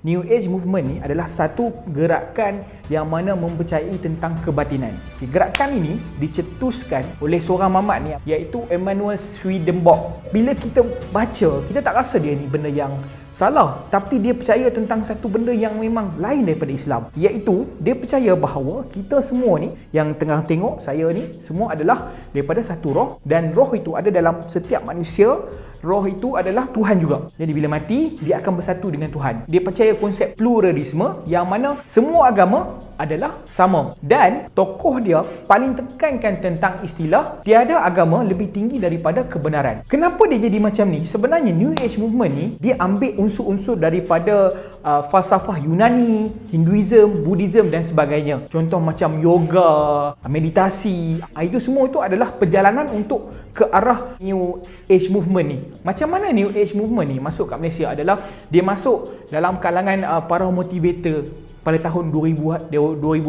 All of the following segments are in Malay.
New Age Movement ni adalah satu gerakan yang mana mempercayai tentang kebatinan. Gerakan ini dicetuskan oleh seorang mamat ni, iaitu Emanuel Swedenborg. Bila kita baca, kita tak rasa dia ni benda yang salah, tapi dia percaya tentang satu benda yang memang lain daripada Islam, iaitu dia percaya bahawa kita semua ni yang tengah tengok saya ni semua adalah daripada satu roh, dan roh itu ada dalam setiap manusia. Roh itu adalah Tuhan juga. Jadi bila mati, dia akan bersatu dengan Tuhan. Dia percaya konsep pluralisme yang mana semua agama adalah sama. Dan tokoh dia paling tekankan tentang istilah tiada agama lebih tinggi daripada kebenaran. Kenapa dia jadi macam ni? Sebenarnya New Age Movement ni, dia ambil unsur-unsur daripada falsafah Yunani, Hinduism, Buddhism dan sebagainya. Contoh macam yoga, meditasi. Itu semua itu adalah perjalanan untuk ke arah New Age Movement ni. Macam mana New Age Movement ni masuk kat Malaysia adalah dia masuk dalam kalangan para motivator pada tahun 2000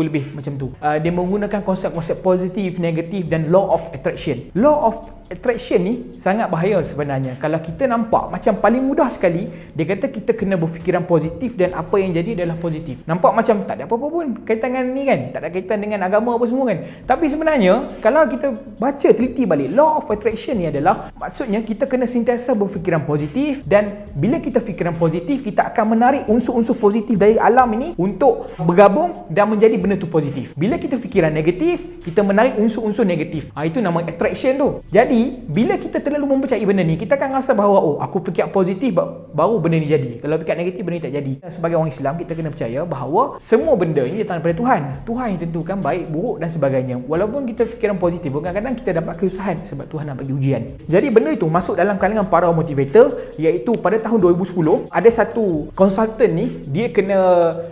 lebih macam tu. Dia menggunakan konsep-konsep positif, negatif dan law of attraction. Law of attraction ni sangat bahaya sebenarnya. Kalau kita nampak macam paling mudah sekali, dia kata kita kena berfikiran positif dan apa yang jadi adalah positif. Nampak macam tak ada apa-apa pun kaitan dengan ni kan, tak ada kaitan dengan agama apa semua kan. Tapi sebenarnya kalau kita baca teliti balik, law of attraction ni adalah maksudnya kita kena sentiasa berfikiran positif, dan bila kita fikiran positif, kita akan menarik unsur-unsur positif dari alam ini untuk bergabung dan menjadi benda tu positif. Bila kita fikiran negatif, kita menarik unsur-unsur negatif. Itu nama attraction tu. Jadi bila kita terlalu mempercayai benda ni, kita akan rasa bahawa aku fikir positif baru benda ni jadi. Kalau fikir negatif, benda ni tak jadi. Sebagai orang Islam, kita kena percaya bahawa semua benda ini datang daripada Tuhan. Tuhan yang tentukan baik, buruk dan sebagainya. Walaupun kita fikiran positif, kadang-kadang kita dapat kesusahan sebab Tuhan nak bagi ujian. Jadi benda itu masuk dalam kalangan para motivator, iaitu pada tahun 2010 ada satu konsultan ni, dia kena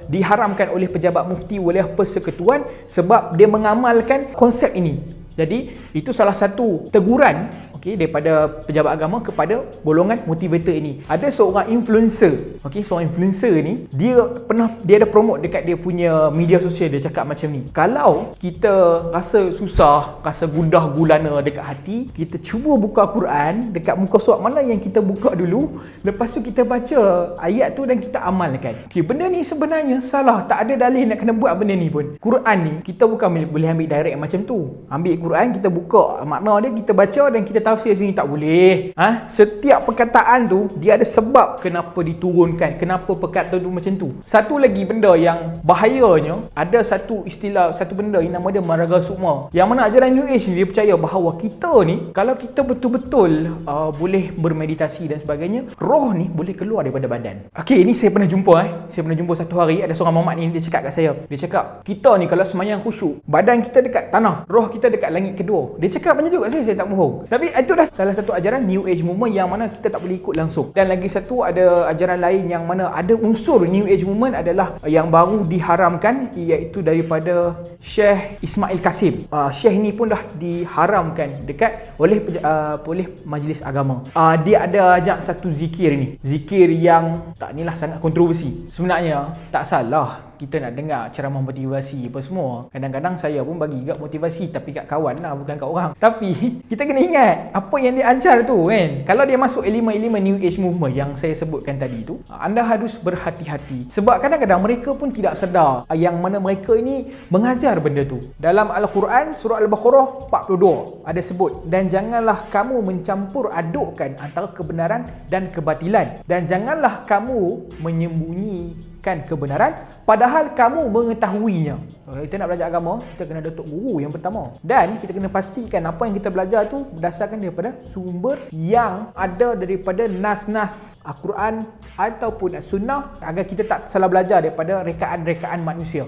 diharamkan oleh pejabat mufti wilayah persekutuan sebab dia mengamalkan konsep ini. Jadi itu salah satu teguran daripada pejabat agama kepada golongan motivator ini. Ada seorang influencer. Seorang influencer ni dia ada promote dekat dia punya media sosial. Dia cakap macam ni, kalau kita rasa susah, rasa gundah gulana dekat hati, kita cuba buka Quran dekat muka surat mana yang kita buka dulu, lepas tu kita baca ayat tu dan kita amalkan. Benda ni sebenarnya salah, tak ada dalih nak kena buat benda ni pun. Quran ni kita bukan boleh ambil direct macam tu. Ambil Quran, kita buka makna dia, kita baca dan kita tafsir sini, tak boleh. Setiap perkataan tu dia ada sebab kenapa diturunkan, kenapa perkataan tu macam tu. Satu lagi benda yang bahayanya, ada satu istilah, satu benda yang nama dia Maraga Sukma, yang mana ajaran New Age ni dia percaya bahawa kita ni, kalau kita betul-betul boleh bermeditasi dan sebagainya, roh ni boleh keluar daripada badan. Ni saya pernah jumpa saya pernah jumpa satu hari, ada seorang mamat ni, dia cakap kat saya, dia cakap kita ni kalau semayang khusyuk, badan kita dekat tanah, roh kita dekat langit kedua. Dia cakap macam tu kat saya tak bohong. Tapi itu dah salah satu ajaran New Age Movement yang mana kita tak boleh ikut langsung. Dan lagi satu, ada ajaran lain yang mana ada unsur New Age Movement adalah yang baru diharamkan, iaitu daripada Syekh Ismail Kasim. Syekh ni pun dah diharamkan dekat oleh majlis agama. Dia ada ajak satu zikir ni, zikir yang tak nilah sangat kontroversi. Sebenarnya tak salah kita nak dengar ceramah motivasi apa semua. Kadang-kadang saya pun bagi kat motivasi, tapi kat kawan lah, bukan kat orang. Tapi kita kena ingat apa yang dia ajar tu kan. Kalau dia masuk elemen-elemen New Age Movement yang saya sebutkan tadi tu, anda harus berhati-hati. Sebab kadang-kadang mereka pun tidak sedar yang mana mereka ini mengajar benda tu. Dalam Al-Quran, surah Al-Baqarah 42 ada sebut, dan janganlah kamu mencampur adukkan antara kebenaran dan kebatilan, dan janganlah kamu menyembunyikan kebenaran padahal kamu mengetahuinya. Kalau kita nak belajar agama, kita kena datuk guru yang pertama, dan kita kena pastikan apa yang kita belajar tu berdasarkan daripada sumber yang ada daripada nas-nas Al-Quran ataupun Sunnah, agar kita tak salah belajar daripada rekaan-rekaan manusia.